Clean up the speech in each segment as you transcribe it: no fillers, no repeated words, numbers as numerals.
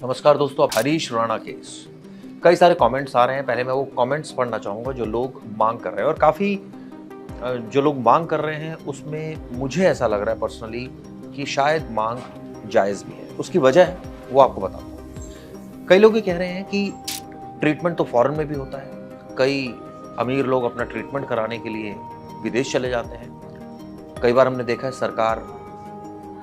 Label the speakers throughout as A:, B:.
A: नमस्कार दोस्तों, अब हरीश राणा केस कई सारे कमेंट्स आ रहे हैं। पहले मैं वो कमेंट्स पढ़ना चाहूँगा जो लोग मांग कर रहे हैं, और काफ़ी जो लोग मांग कर रहे हैं उसमें मुझे ऐसा लग रहा है पर्सनली कि शायद मांग जायज़ भी है। उसकी वजह है वो आपको बताता हूँ। कई लोग ये कह रहे हैं कि ट्रीटमेंट तो फॉरेन में भी होता है। कई अमीर लोग अपना ट्रीटमेंट कराने के लिए विदेश चले जाते हैं। कई बार हमने देखा है सरकार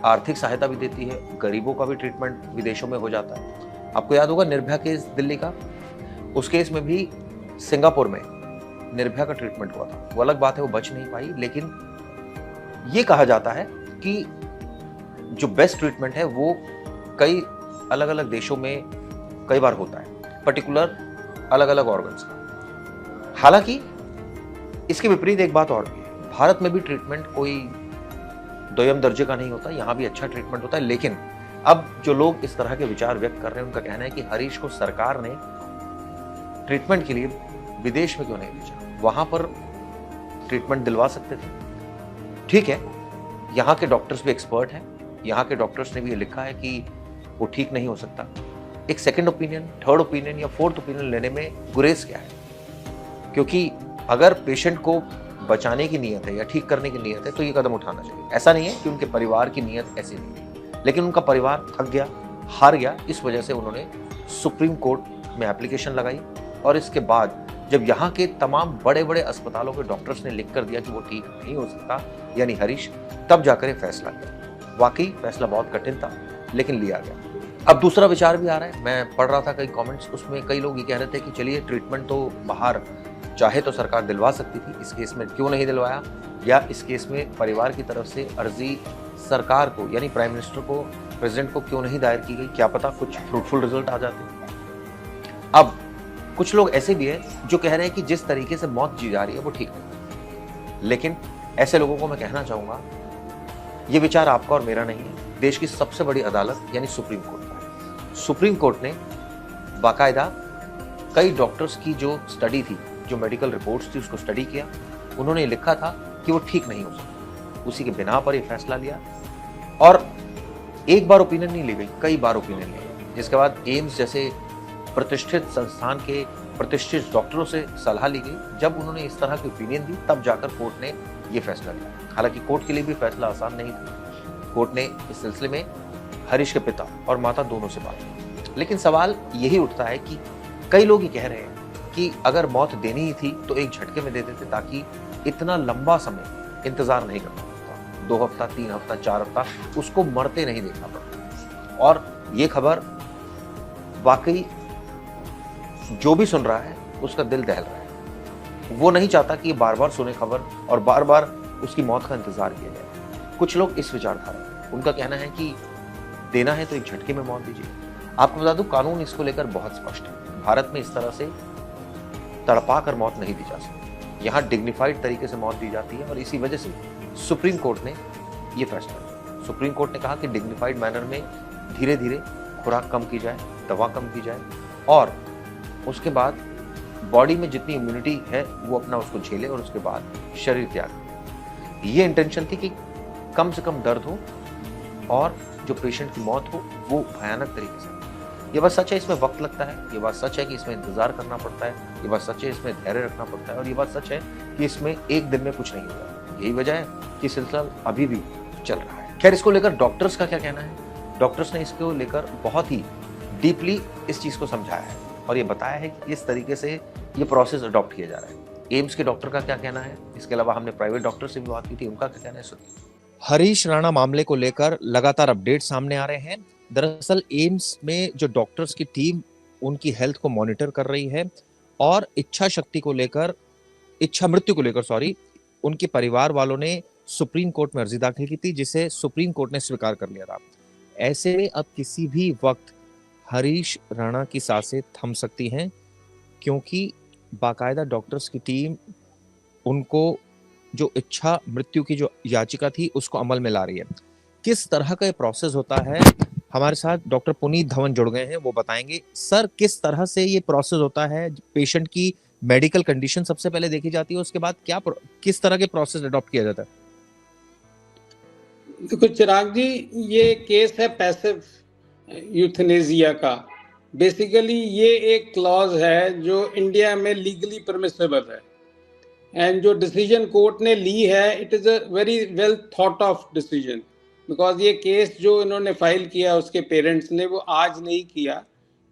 A: आर्थिक सहायता भी देती है, गरीबों का भी ट्रीटमेंट विदेशों में हो जाता है। आपको याद होगा निर्भया केस दिल्ली का, उस केस में भी सिंगापुर में निर्भया का ट्रीटमेंट हुआ था। वो अलग बात है, वो बच नहीं पाई, लेकिन ये कहा जाता है कि जो बेस्ट ट्रीटमेंट है वो कई अलग अलग देशों में कई बार होता है, पर्टिकुलर अलग अलग ऑर्गन्स का। हालांकि इसके विपरीत एक बात और भी है, भारत में भी ट्रीटमेंट कोई दोयम दर्जे का नहीं होता, यहाँ भी अच्छा ट्रीटमेंट होता है। लेकिन अब जो लोग इस तरह के विचार व्यक्त कर रहे हैं उनका कहना है कि हरीश को सरकार ने ट्रीटमेंट के लिए विदेश में क्यों नहीं भेजा, वहां पर ट्रीटमेंट दिलवा सकते थे। ठीक है, यहाँ के डॉक्टर्स भी एक्सपर्ट हैं, यहाँ के डॉक्टर्स ने भी ये लिखा है कि वो ठीक नहीं हो सकता। एक सेकंड ओपिनियन, थर्ड ओपिनियन या फोर्थ ओपिनियन लेने में गुरेज क्या है? क्योंकि अगर पेशेंट को बचाने की नीयत है या ठीक करने की नीयत है तो ये कदम उठाना चाहिए। ऐसा नहीं है कि उनके परिवार की नीयत ऐसी नहीं है, लेकिन उनका परिवार थक गया, हार गया, इस वजह से उन्होंने सुप्रीम कोर्ट में एप्लीकेशन लगाई। और इसके बाद जब यहाँ के तमाम बड़े बड़े अस्पतालों के डॉक्टर्स ने लिख कर दिया कि वो ठीक नहीं हो सकता, यानी हरीश, तब जाकर ये फैसला लिया। वाकई फैसला बहुत कठिन था, लेकिन लिया गया। अब दूसरा विचार भी आ रहा है, मैं पढ़ रहा था कई कमेंट्स, उसमें कई लोग ये कह रहे थे कि चलिए ट्रीटमेंट तो बाहर चाहे तो सरकार दिलवा सकती थी, इस केस में क्यों नहीं दिलवाया, या इस केस में परिवार की तरफ से अर्जी सरकार को यानी प्राइम मिनिस्टर को, प्रेसिडेंट को क्यों नहीं दायर की गई, क्या पता कुछ फ्रूटफुल रिजल्ट आ जाते। अब कुछ लोग ऐसे भी हैं जो कह रहे हैं कि जिस तरीके से मौत जी जा रही है वो ठीक नहीं। लेकिन ऐसे लोगों को मैं कहना चाहूंगा, ये विचार आपका और मेरा नहीं है, देश की सबसे बड़ी अदालत यानी सुप्रीम कोर्ट का है। सुप्रीम कोर्ट ने बाकायदा कई डॉक्टर्स की जो स्टडी थी, जो मेडिकल रिपोर्ट्स थी, उसको स्टडी किया। उन्होंने लिखा था कि वो ठीक नहीं हो सकता, उसी के बिना पर ये फैसला लिया। और एक बार ओपिनियन नहीं ली गई, कई बार ओपिनियन ली गई, जिसके बाद एम्स जैसे प्रतिष्ठित संस्थान के प्रतिष्ठित डॉक्टरों से सलाह ली गई। जब उन्होंने इस तरह की ओपिनियन दी तब जाकर कोर्ट ने ये फैसला लिया। हालांकि कोर्ट के लिए भी फैसला आसान नहीं था। कोर्ट ने इस सिलसिले में हरीश के पिता और माता दोनों से बात की। लेकिन सवाल यही उठता है कि कई लोग ये कह रहे हैं कि अगर मौत देनी ही थी तो एक झटके में दे देते, ताकि इतना लंबा समय इंतजार नहीं करना पड़ता, 2 हफ्ता, 3 हफ्ता, 4 हफ्ता उसको मरते नहीं देखना पड़ता। और ये खबर वाकई जो भी सुन रहा है उसका दिल दहल रहा है। वो नहीं चाहता कि ये बार बार सुने खबर और बार बार उसकी मौत का इंतजार किया जाए। कुछ लोग इस विचारधारा, उनका कहना है कि देना है तो एक झटके में मौत दीजिए। आपको बता दूं, कानून इसको लेकर बहुत स्पष्ट है। भारत में इस तरह से तड़पा कर मौत नहीं दी जा सकती, यहाँ डिग्निफाइड तरीके से मौत दी जाती है। और इसी वजह से सुप्रीम कोर्ट ने यह फैसला लिया। सुप्रीम कोर्ट ने कहा कि डिग्निफाइड मैनर में धीरे धीरे खुराक कम की जाए, दवा कम की जाए, और उसके बाद बॉडी में जितनी इम्यूनिटी है वो अपना उसको झेले, और उसके बाद शरीर त्याग करे। ये इंटेंशन थी कि कम से कम दर्द हो और जो पेशेंट की मौत हो वो भयानक तरीके से। ये बात सच है, इसमें वक्त लगता है, ये बात सच है कि इसमें इंतजार करना पड़ता है, ये बात सच है इसमें धैर्य रखना पड़ता है, और ये बात सच है कि इसमें एक दिन में कुछ नहीं होगा। यही वजह है कि सिलसिला अभी भी चल रहा है। खैर, इसको लेकर डॉक्टर्स का क्या कहना है? डॉक्टर्स ने इसको लेकर बहुत ही डीपली इस चीज को समझाया है और ये बताया है कि इस तरीके से ये प्रोसेस अडॉप्ट किया जा रहा है। एम्स के डॉक्टर का क्या कहना है, इसके अलावा हमने प्राइवेट डॉक्टर से भी बात की थी, उनका क्या कहना है, सुनिए। हरीश राणा मामले को लेकर लगातार अपडेट सामने आ रहे हैं। दरअसल एम्स में जो डॉक्टर्स की टीम उनकी हेल्थ को मॉनिटर कर रही है, और इच्छा मृत्यु को लेकर उनके परिवार वालों ने सुप्रीम कोर्ट में अर्जी दाखिल की थी, जिसे सुप्रीम कोर्ट ने स्वीकार कर लिया था। ऐसे में अब किसी भी वक्त हरीश राणा की सांसें थम सकती हैं, क्योंकि बाकायदा डॉक्टर्स की टीम उनको जो इच्छा मृत्यु की जो याचिका थी उसको अमल में ला रही है। किस तरह का ये प्रोसेस होता है, हमारे साथ डॉक्टर पुनीत धवन जुड़ गए हैं, वो बताएंगे। सर, किस तरह से ये प्रोसेस होता है? पेशेंट की मेडिकल कंडीशन सबसे पहले देखी जाती है, उसके बाद किस तरह के प्रोसेस अडॉप्ट किया जाता है?
B: देखो चिराग जी, ये केस है पैसिव यूथनेसिया का, बेसिकली ये एक क्लॉज है जो इंडिया में लीगली परमिसेबल है, एंड जो डिसीजन कोर्ट ने ली है it is a very well thought of decision, because ये केस जो इन्होंने फाइल किया उसके पेरेंट्स ने, वो आज नहीं किया,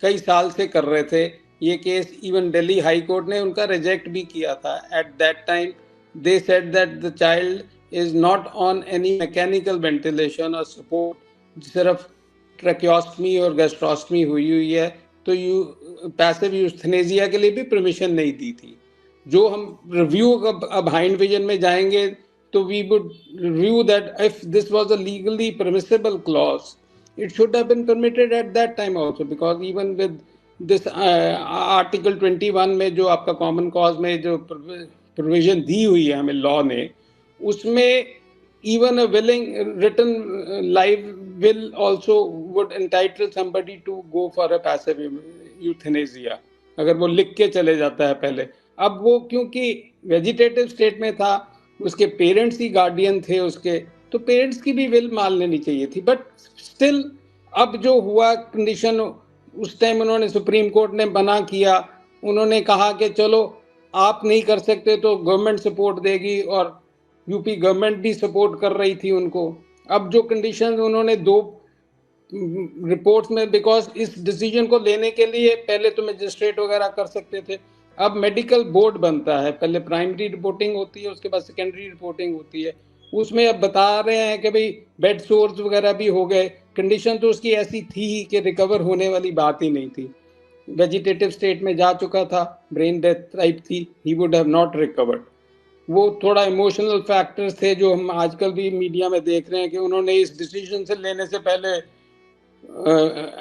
B: कई साल से कर रहे थे ये case. Even Delhi high court ने उनका रिजेक्ट भी किया था। At that time they said that the child is not on any mechanical ventilation और सपोर्ट, सिर्फ ट्रैकियोस्टमी और गैस्ट्रोस्टमी हुई हुई है, तो पैसिव यूथनेसिया के लिए भी परमिशन नहीं दी थी। जो हम रिव्यू अब हाइंड विजन में जाएंगे तो we would review that if this was a legally permissible clause it should have been permitted at that time also, because even with this article 21 में जो आपका कॉमन कॉज में जो प्रोविजन दी हुई है हमें लॉ ने, उसमें even a willing written live will also would entitle somebody to go for a passive euthanasia, अगर वो लिख के चले जाता है पहले। अब वो क्योंकि वेजिटेटिव स्टेट में था, उसके पेरेंट्स ही गार्डियन थे उसके, तो पेरेंट्स की भी विल मान लेनी चाहिए थी। बट स्टिल अब जो हुआ कंडीशन, उस टाइम उन्होंने सुप्रीम कोर्ट ने मना किया, उन्होंने कहा कि चलो आप नहीं कर सकते तो गवर्नमेंट सपोर्ट देगी, और यूपी गवर्नमेंट भी सपोर्ट कर रही थी उनको। अब जो कंडीशन उन्होंने दो रिपोर्ट्स में, बिकॉज इस डिसीजन को लेने के लिए पहले तो मजिस्ट्रेट वगैरह कर सकते थे, अब मेडिकल बोर्ड बनता है, पहले प्राइमरी रिपोर्टिंग होती है, उसके बाद सेकेंडरी रिपोर्टिंग होती है। उसमें अब बता रहे हैं कि भाई बेड सोर्स वगैरह भी हो गए, कंडीशन तो उसकी ऐसी थी कि रिकवर होने वाली बात ही नहीं थी, वेजिटेटिव स्टेट में जा चुका था, ब्रेन डेथ टाइप थी, he would have not recovered. वो थोड़ा इमोशनल फैक्टर्स थे जो हम आजकल भी मीडिया में देख रहे हैं कि उन्होंने इस डिसीजन से लेने से पहले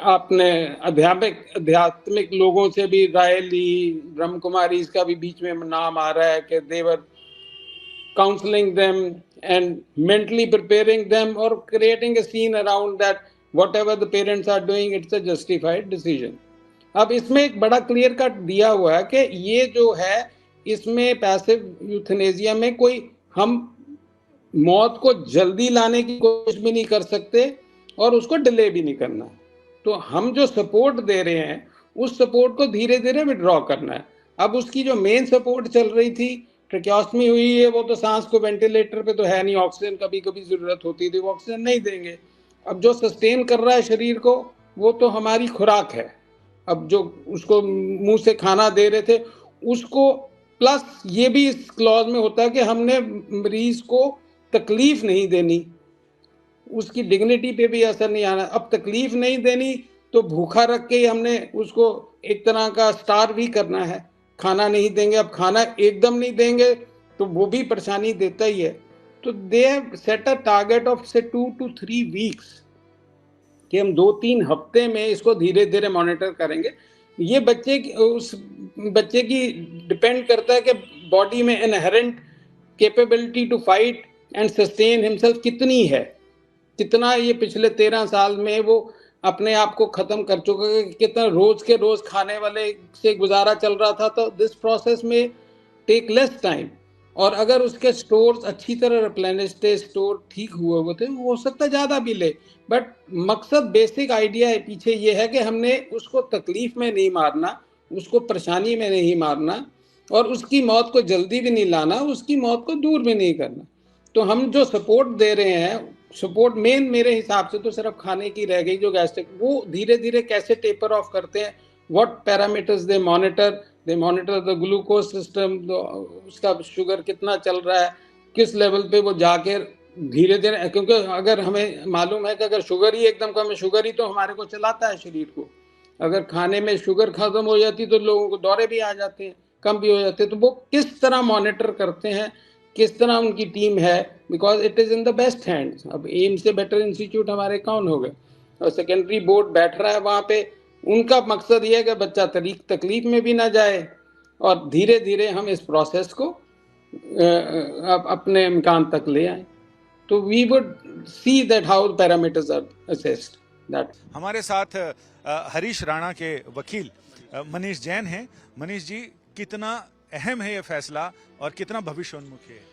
B: आपने आध्यात्मिक लोगों से भी राय ली, ब्रह्म कुमारी इसका भी बीच में नाम आ रहा है कि देवर counseling them and mentally preparing them or creating a scene around that whatever the parents are doing it's a justified decision। अब इसमें एक बड़ा क्लियर कट दिया हुआ है कि ये जो है इसमें पैसिव यूथनेसिया में कोई हम मौत को जल्दी लाने की कोशिश भी नहीं कर सकते और उसको डिले भी नहीं करना है। तो हम जो सपोर्ट दे रहे हैं उस सपोर्ट को धीरे धीरे विड्रॉ करना है। अब उसकी जो मेन सपोर्ट चल रही थी, ट्रेकियोस्टमी हुई है, वो तो सांस को वेंटिलेटर पे तो है नहीं, ऑक्सीजन कभी कभी जरूरत होती थी, वो ऑक्सीजन नहीं देंगे। अब जो सस्टेन कर रहा है शरीर को वो तो हमारी खुराक है। अब जो उसको मुंह से खाना दे रहे थे उसको, प्लस ये भी इस क्लॉज में होता है कि हमने मरीज को तकलीफ नहीं देनी, उसकी डिग्निटी पे भी असर नहीं आना। अब तकलीफ नहीं देनी तो भूखा रख के हमने उसको एक तरह का स्टार भी करना है, खाना नहीं देंगे। अब खाना एकदम नहीं देंगे तो वो भी परेशानी देता ही है। तो दे सेट अ टारगेट ऑफ से 2 to 3 वीक्स कि हम 2-3 हफ्ते में इसको धीरे धीरे मॉनिटर करेंगे। ये बच्चे उस बच्चे की डिपेंड करता है कि बॉडी में inherent capability to fight and sustain himself कितनी है, कितना ये पिछले 13 साल में वो अपने आप को खत्म कर चुका है, कितना रोज के रोज खाने वाले से गुजारा चल रहा था। तो दिस प्रोसेस में टेक लेस टाइम, और अगर उसके स्टोर्स अच्छी तरह रिप्लेनिश थे, स्टोर ठीक हुए हुए थे, हो सकता है ज़्यादा भी ले। बट मकसद बेसिक आइडिया है पीछे ये है कि हमने उसको तकलीफ में नहीं मारना, उसको परेशानी में नहीं मारना, और उसकी मौत को जल्दी भी नहीं लाना, उसकी मौत को दूर भी नहीं करना। तो हम जो सपोर्ट दे रहे हैं, सपोर्ट मेन मेरे हिसाब से तो सिर्फ खाने की रह गई जो गैस्ट्रिक, वो धीरे धीरे कैसे टेपर ऑफ करते हैं, what parameters they monitor the glucose system, उसका शुगर कितना चल रहा है, किस लेवल पे वो जाके धीरे धीरे, क्योंकि अगर हमें मालूम है कि अगर शुगर ही एकदम कम है, शुगर ही तो हमारे को चलाता है शरीर को, अगर खाने में शुगर खत्म हो जाती तो लोगों को दौरे भी आ जाते हैं, कम भी हो जाते हैं। तो वो किस तरह मॉनिटर करते हैं, किस तरह उनकी टीम है, because it is in the best hands. अब एम से बेटर इंस्टीट्यूट हमारे कौन हो गए, और सेकेंडरी बोर्ड बैठ रहा है वहाँ पे, उनका मकसद ये है कि बच्चा तकलीफ में भी ना जाए, और धीरे धीरे हम इस प्रोसेस को अपने इम्कान तक ले आए। तो we would see that how parameters are assessed that.
C: हमारे साथ हरीश राणा के वकील मनीष जैन हैं। मनीष जी, कितना अहम है ये फैसला और कितना भविष्योन्मुखी है?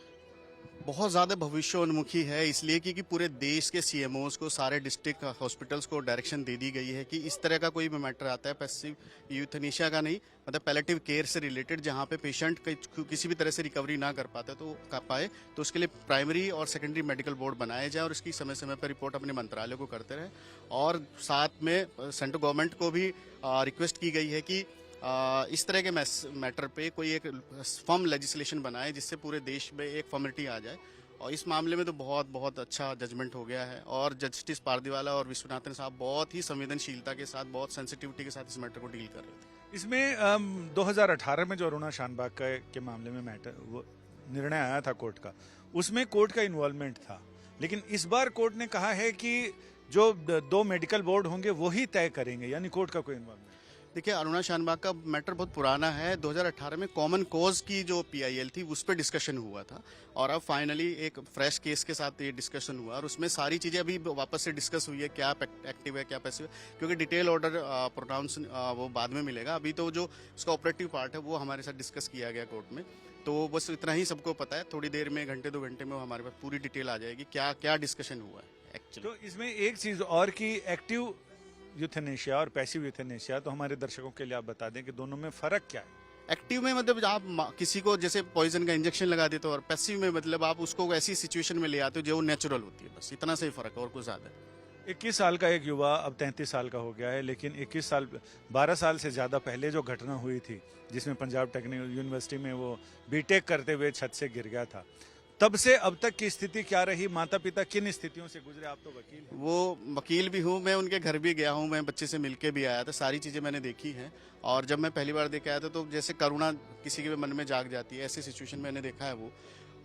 D: बहुत ज़्यादा भविष्योन्मुखी है, इसलिए क्योंकि पूरे देश के सीएमओज को, सारे डिस्ट्रिक्ट हॉस्पिटल्स को डायरेक्शन दे दी गई है कि इस तरह का कोई भी मैटर आता है पैसिव यूथेनेशिया का नहीं, मतलब पैलेटिव केयर से रिलेटेड, जहाँ पे पेशेंट किसी भी तरह से रिकवरी ना कर पाते तो कर पाए, तो उसके लिए प्राइमरी और सेकेंडरी मेडिकल बोर्ड बनाए जाए और उसकी समय समय पर रिपोर्ट अपने मंत्रालय को करते रहें। और साथ में सेंट्रल गवर्नमेंट को भी रिक्वेस्ट की गई है कि इस तरह के मैटर पे कोई एक फर्म लेजिस्लेशन बनाए जिससे पूरे देश में एक फॉर्मेलिटी आ जाए। और इस मामले में तो बहुत बहुत अच्छा जजमेंट हो गया है और जस्टिस पारदीवाला और विश्वनाथन साहब बहुत ही संवेदनशीलता के साथ, बहुत सेंसिटिविटी के साथ इस मैटर को डील कर रहे थे।
C: इसमें 2018 में जो अरुणा शानबाग के मामले में मैटर वो निर्णय आया था कोर्ट का, उसमें कोर्ट का इन्वॉल्वमेंट था, लेकिन इस बार कोर्ट ने कहा है कि जो 2 मेडिकल बोर्ड होंगे वही तय करेंगे, यानी कोर्ट का कोई इन्वॉल्वमेंट।
D: देखिए, अरुणा शानबाग का मैटर बहुत पुराना है। 2018 में कॉमन कॉज की जो पीआईएल थी उस पर डिस्कशन हुआ था और अब फाइनली एक फ्रेश केस के साथ ये डिस्कशन हुआ और उसमें सारी चीज़ें अभी वापस से डिस्कस हुई है, क्या एक्टिव है क्या पैसिव है, क्योंकि डिटेल ऑर्डर प्रोनाउंस वो बाद में मिलेगा। अभी तो जो उसका ऑपरेटिव पार्ट है वो हमारे साथ डिस्कस किया गया कोर्ट में, तो बस इतना ही सबको पता है। थोड़ी देर में, घंटे 2 घंटे में हमारे पास पूरी डिटेल आ जाएगी क्या क्या डिस्कशन हुआ है एक्चुअली।
C: तो इसमें एक चीज़ और कि एक्टिव यूथेनेशिया और पैसिव यूथेनेशिया, तो हमारे दर्शकों के लिए आप बता दें कि दोनों में फ़र्क क्या है।
D: एक्टिव में मतलब आप किसी को जैसे पॉइजन का इंजेक्शन लगा देते हो, और पैसिव में मतलब आप उसको ऐसी सिचुएशन में ले आते हो जो नेचुरल होती है, बस इतना से ही फर्क है और कुछ ज़्यादा।
C: 21 साल का एक युवा अब 33 साल का हो गया है, लेकिन 12 साल से ज़्यादा पहले जो घटना हुई थी जिसमें पंजाब टेक्निकल यूनिवर्सिटी में वो बीटेक करते हुए छत से गिर गया था, तब से अब तक की स्थिति क्या रही? माता पिता किन स्थितियों से गुजरे? आप तो वकील हैं।
D: वो वकील भी हूँ, मैं उनके घर भी गया हूँ, मैं बच्चे से मिलके भी आया था, सारी चीज़ें मैंने देखी हैं। और जब मैं पहली बार देख के आया था तो जैसे करुणा किसी के भी मन में जाग जाती है, ऐसी सिचुएशन मैंने देखा है वो।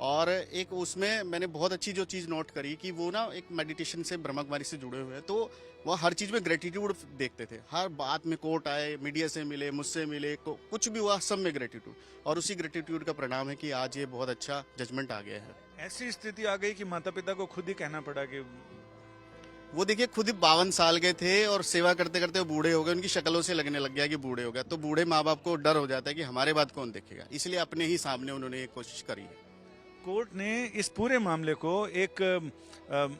D: और एक उसमें मैंने बहुत अच्छी जो चीज़ नोट करी कि वो ना एक मेडिटेशन से, ब्रह्मा कुमारी से जुड़े हुए हैं, तो वो हर चीज़ में ग्रेटिट्यूड देखते थे। हर बात में कोर्ट आए, मीडिया से मिले, मुझसे मिले, कुछ भी हुआ सब में ग्रेटिट्यूड, और उसी ग्रेटिट्यूड का परिणाम है कि आज ये बहुत अच्छा जजमेंट आ गया है।
C: ऐसी स्थिति आ गई कि माता पिता को खुद ही कहना पड़ा कि
D: वो देखिए खुद ही 52 साल के थे और सेवा करते करते वो बूढ़े हो गए, उनकी शक्लों से लगने लग गया कि बूढ़े हो गया। तो बूढ़े माँ बाप को डर हो जाता है कि हमारे बात कौन देखेगा, इसलिए अपने ही सामने उन्होंने ये कोशिश करी है।
C: कोर्ट ने इस पूरे मामले को एक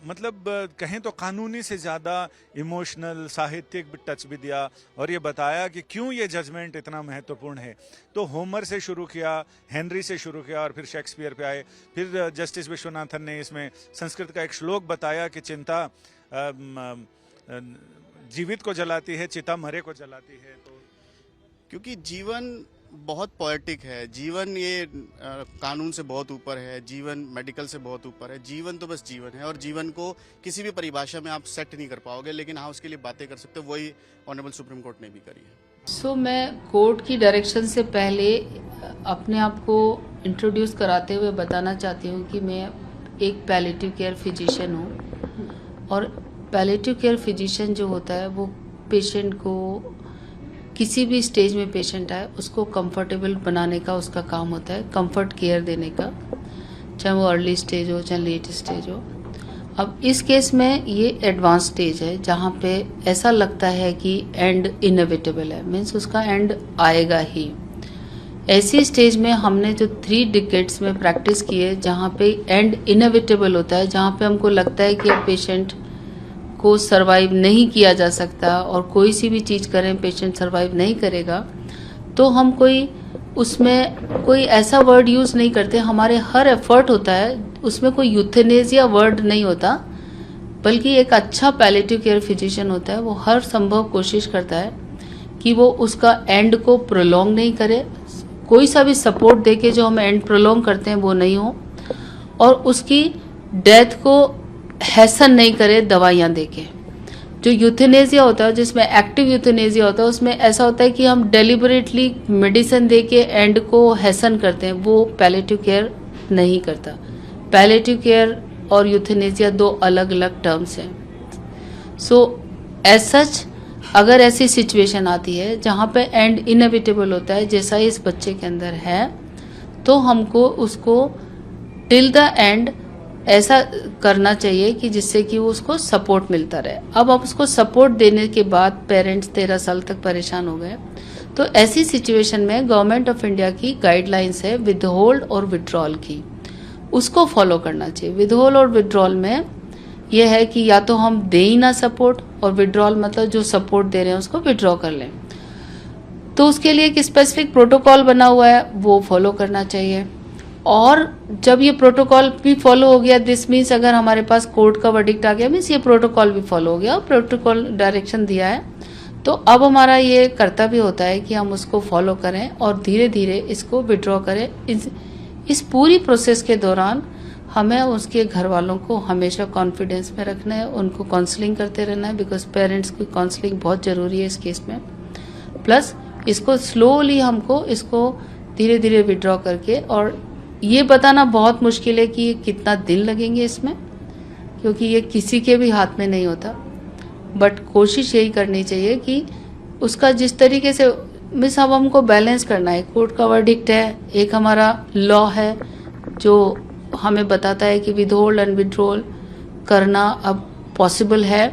C: मतलब कहें तो कानूनी से ज़्यादा इमोशनल, साहित्यिक टच भी दिया और ये बताया कि क्यों ये जजमेंट इतना महत्वपूर्ण है। तो होमर से शुरू किया, हेनरी से शुरू किया और फिर शेक्सपियर पे आए। फिर जस्टिस विश्वनाथन ने इसमें संस्कृत का एक श्लोक बताया कि चिंता जीवित को जलाती है, चिता मरे को जलाती है। तो
D: क्योंकि जीवन बहुत पोएटिक है, जीवन ये कानून से बहुत ऊपर है, जीवन मेडिकल से बहुत ऊपर है। जीवन तो बस जीवन है और जीवन को किसी भी परिभाषा में आप सेट नहीं कर पाओगे, लेकिन हाँ उसके लिए बातें कर सकते हो, वही ऑनरेबल सुप्रीम कोर्ट ने भी करी है।
E: मैं कोर्ट की डायरेक्शन से पहले अपने आप को इंट्रोड्यूस कराते हुए बताना चाहती हूँ कि मैं एक पैलेटिव केयर फिजिशियन हूँ। और पैलेटिव केयर फिजिशियन जो होता है वो पेशेंट को, किसी भी स्टेज में पेशेंट आए उसको कंफर्टेबल बनाने का उसका काम होता है, कंफर्ट केयर देने का, चाहे वो अर्ली स्टेज हो चाहे लेट स्टेज हो। अब इस केस में ये एडवांस स्टेज है जहाँ पे ऐसा लगता है कि एंड इनएविटेबल है, मीन्स उसका एंड आएगा ही। ऐसी स्टेज में हमने जो 3 डिकेड्स में प्रैक्टिस की है जहाँ पे एंड इनएविटेबल होता है, जहाँ पे हमको लगता है कि अब पेशेंट को सरवाइव नहीं किया जा सकता और कोई सी भी चीज़ करें पेशेंट सरवाइव नहीं करेगा, तो हम उसमें कोई ऐसा वर्ड यूज़ नहीं करते। हमारे हर एफर्ट होता है उसमें कोई यूथेनेसिया वर्ड नहीं होता, बल्कि एक अच्छा पैलेटिव केयर फिजिशियन होता है वो हर संभव कोशिश करता है कि वो उसका एंड को प्रोलॉन्ग नहीं करे, कोई सा भी सपोर्ट देके जो हम एंड प्रोलॉन्ग करते हैं वो नहीं हो, और उसकी डेथ को हैसन नहीं करे दवाइयाँ देके। जो यूथेनेसिया होता है, जिसमें एक्टिव यूथेनेसिया होता है, उसमें ऐसा होता है कि हम डेलिबरेटली मेडिसिन देके एंड को हैसन करते हैं, वो पैलेटिव केयर नहीं करता। पैलेटिव केयर और यूथेनेसिया 2 अलग अलग टर्म्स हैं। सो एज सच अगर ऐसी सिचुएशन आती है जहाँ पे एंड इनएविटेबल होता है, जैसा इस बच्चे के अंदर है, तो हमको उसको टिल द एंड ऐसा करना चाहिए कि जिससे कि वो उसको सपोर्ट मिलता रहे। अब उसको सपोर्ट देने के बाद पेरेंट्स 13 साल तक परेशान हो गए, तो ऐसी सिचुएशन में गवर्नमेंट ऑफ इंडिया की गाइडलाइंस है विदहोल्ड और विड्रॉल की। उसको फॉलो करना चाहिए। विदहोल्ड और विड्रॉल में ये है कि या तो हम दे ही ना सपोर्ट, और विड्रॉल मतलब जो सपोर्ट दे रहे हैं उसको विड्रॉ कर लें। तो उसके लिए एक स्पेसिफिक प्रोटोकॉल बना हुआ है, वो फॉलो करना चाहिए। और जब ये प्रोटोकॉल भी फॉलो हो गया, दिस मीन्स अगर हमारे पास कोर्ट का वर्डिक्ट आ गया मीन्स ये प्रोटोकॉल भी फॉलो हो गया और प्रोटोकॉल डायरेक्शन दिया है, तो अब हमारा ये कर्तव्य होता है कि हम उसको फॉलो करें और धीरे धीरे इसको विड्रॉ करें। इस पूरी प्रोसेस के दौरान हमें उसके घर वालों को हमेशा कॉन्फिडेंस में रखना है, उनको काउंसलिंग करते रहना है, बिकॉज पेरेंट्स की काउंसलिंग बहुत ज़रूरी है इस केस में। प्लस इसको स्लोली हमको इसको धीरे धीरे विड्रॉ करके, और ये बताना बहुत मुश्किल है कि ये कितना दिन लगेंगे इसमें, क्योंकि ये किसी के भी हाथ में नहीं होता। बट कोशिश यही करनी चाहिए कि उसका जिस तरीके से मिस अब हमको बैलेंस करना है। कोर्ट का वर्डिक्ट है, एक हमारा लॉ है जो हमें बताता है कि विदहोल्ड एंड विड्रॉल करना अब पॉसिबल है।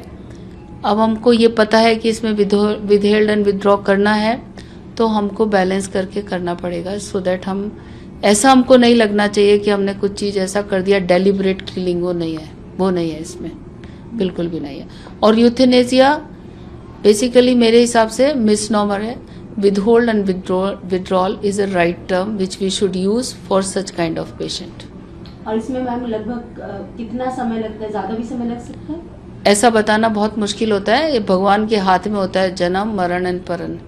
E: अब हमको ये पता है कि इसमें विदहेल्ड एंड विड्रॉ करना है, तो हमको बैलेंस करके करना पड़ेगा, सो दैट हम ऐसा हमको नहीं लगना चाहिए कि हमने कुछ चीज़ ऐसा कर दिया डेलिबरेट किलिंग, वो नहीं है इसमें, बिल्कुल भी नहीं है। और यूथेनेसिया बेसिकली मेरे हिसाब से मिसनॉमर है। Withhold and withdrawal is a right term which we should use for such kind of patient.
F: और इसमें मैम लगभग कितना समय लगता है, ज्यादा भी समय लग सकता है?
E: ऐसा बताना बहुत मुश्किल होता है, ये भगवान के हाथ में होता है, जन्म मरण एंड परन।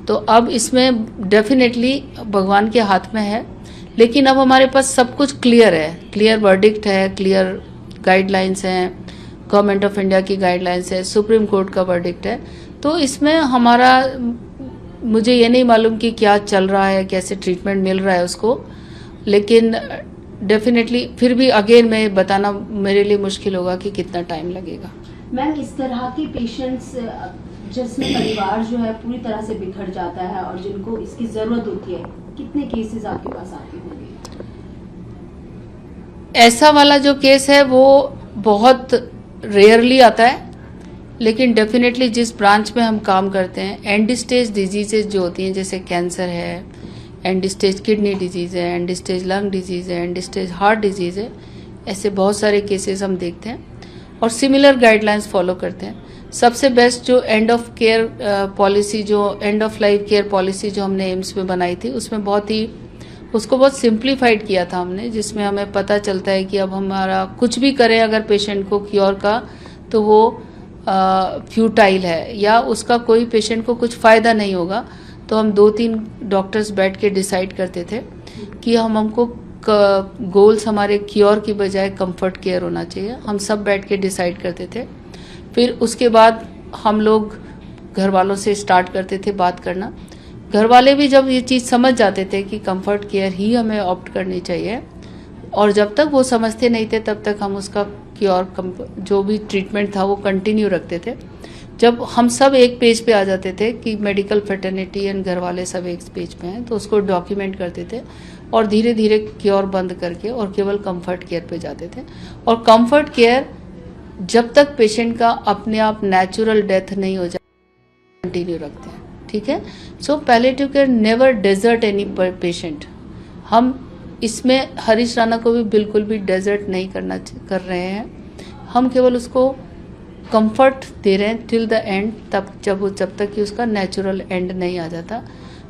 E: तो अब इसमें डेफिनेटली भगवान के हाथ में है, लेकिन अब हमारे पास सब कुछ क्लियर है, क्लियर वर्डिक्ट है, क्लियर गाइडलाइंस हैं, गवर्नमेंट ऑफ इंडिया की गाइडलाइंस है, सुप्रीम कोर्ट का वर्डिक्ट है। तो इसमें हमारा, मुझे ये नहीं मालूम कि क्या चल रहा है, कैसे ट्रीटमेंट मिल रहा है उसको, लेकिन डेफिनेटली फिर भी अगेन मैं बताना मेरे लिए मुश्किल होगा कि कितना टाइम लगेगा।
F: मैम इस तरह के पेशेंट्स जिसमें परिवार जो है पूरी तरह से बिखर जाता है और जिनको इसकी जरूरत होती है, कितने केसेस आपके पास आते होंगे?
E: ऐसा वाला जो केस है वो बहुत रेयरली आता है, लेकिन डेफिनेटली जिस ब्रांच में हम काम करते हैं, एंड स्टेज डिजीजेज जो होती हैं, जैसे कैंसर है, एंड स्टेज किडनी डिजीज़ है, एंड स्टेज लंग डिजीज़ है, एंड स्टेज हार्ट डिजीज़ है, ऐसे बहुत सारे केसेस हम देखते हैं और सिमिलर गाइडलाइंस फॉलो करते हैं। सबसे बेस्ट जो एंड ऑफ केयर पॉलिसी, जो end of life care policy जो हमने एम्स में बनाई थी, उसमें उसको बहुत सिंप्लीफाइड किया था हमने, जिसमें हमें पता चलता है कि अब हमारा कुछ भी करें अगर पेशेंट को क्योर का, तो वो फ्यूटाइल है या उसका कोई पेशेंट को कुछ फ़ायदा नहीं होगा। तो हम 2-3 डॉक्टर्स बैठ के डिसाइड करते थे कि हमको गोल्स हमारे क्योर की बजाय कंफर्ट केयर होना चाहिए। हम सब बैठ के डिसाइड करते थे। फिर उसके बाद हम लोग घर वालों से स्टार्ट करते थे बात करना। घर वाले भी जब ये चीज़ समझ जाते थे कि कंफर्ट केयर ही हमें ऑप्ट करनी चाहिए, और जब तक वो समझते नहीं थे तब तक हम उसका क्योर जो भी ट्रीटमेंट था वो कंटिन्यू रखते थे। जब हम सब एक पेज पे आ जाते थे कि मेडिकल फ्रेटर्निटी एंड घर वाले सब एक पेज पे हैं, तो उसको डॉक्यूमेंट करते थे और धीरे धीरे क्योर बंद करके और केवल कंफर्ट केयर पे जाते थे। और कंफर्ट केयर जब तक पेशेंट का अपने आप नेचुरल डेथ नहीं हो जाए कंटिन्यू रखते हैं, ठीक है। So palliative care never desert any patient. हम इसमें हरीश राणा को भी बिल्कुल भी डेजर्ट नहीं कर रहे हैं, हम केवल उसको कंफर्ट दे रहे हैं टिल द एंड, जब तक कि उसका नेचुरल एंड नहीं आ जाता।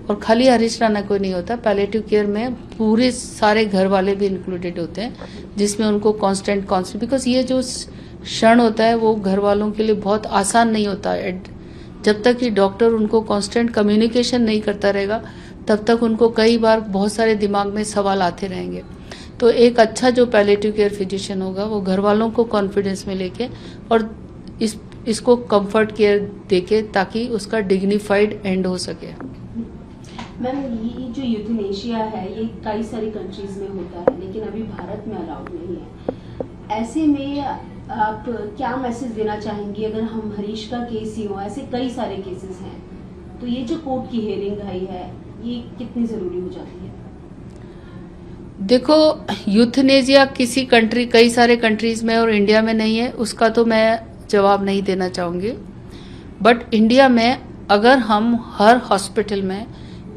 E: और खाली हरीश राणा को नहीं होता, पैलिएटिव केयर में पूरे सारे घर वाले भी इंक्लूडेड होते हैं, जिसमें उनको कांस्टेंट बिकॉज ये जो क्षण होता है वो घर वालों के लिए बहुत आसान नहीं होता। जब तक कि डॉक्टर उनको कांस्टेंट कम्युनिकेशन नहीं करता रहेगा तब तक उनको कई बार बहुत सारे दिमाग में सवाल आते रहेंगे। तो एक अच्छा जो पैलिएटिव केयर फिजिशियन होगा वो घर वालों को कॉन्फिडेंस में लेके और इसको कंफर्ट केयर देके, ताकि उसका डिग्निफाइड एंड हो सके।
F: मैम ये जो यूथनेशिया है ये कई सारी कंट्रीज में होता है, लेकिन अभी भारत में अलाउड नहीं है। ऐसे में आप क्या मैसेज देना चाहेंगी? अगर हम हरीश का केस ही हो, ऐसे कई सारे केसेस हैं, तो ये जो कोर्ट की हियरिंग आई है ये कितनी जरूरी हो जाती है?
E: देखो, यूथनेशिया किसी कंट्री, कई सारे कंट्रीज में और इंडिया में नहीं है, उसका तो मैं जवाब नहीं देना चाहूँगी। बट इंडिया में अगर हम हर हॉस्पिटल में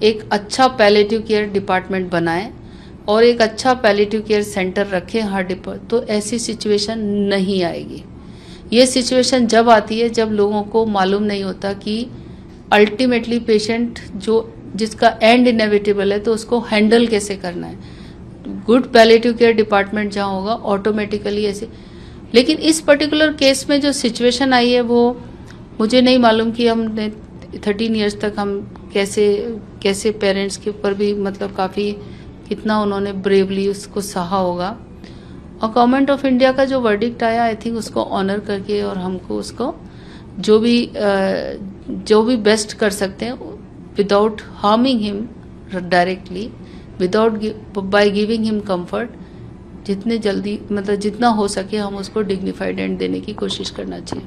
E: एक अच्छा पैलिएटिव केयर डिपार्टमेंट बनाएं, और एक अच्छा पैलिएटिव केयर सेंटर रखें हर डिपर, तो ऐसी सिचुएशन नहीं आएगी। ये सिचुएशन जब आती है जब लोगों को मालूम नहीं होता कि अल्टीमेटली पेशेंट जिसका एंड इनएविटेबल है, तो उसको हैंडल कैसे करना है। गुड पैलिएटिव केयर डिपार्टमेंट जहाँ होगा ऑटोमेटिकली ऐसे। लेकिन इस पर्टिकुलर केस में जो सिचुएशन आई है वो मुझे नहीं मालूम कि हमने 13 इयर्स तक हम कैसे पेरेंट्स के ऊपर भी मतलब काफ़ी कितना उन्होंने ब्रेवली उसको सहा होगा। और गवर्नमेंट ऑफ इंडिया का जो वर्डिक्ट आया, आई थिंक उसको ऑनर करके और हमको उसको जो भी बेस्ट कर सकते हैं without harming him directly, by giving him comfort, जितने जल्दी मतलब जितना हो सके हम उसको डिग्निफाइड एंड देने की कोशिश करना चाहिए।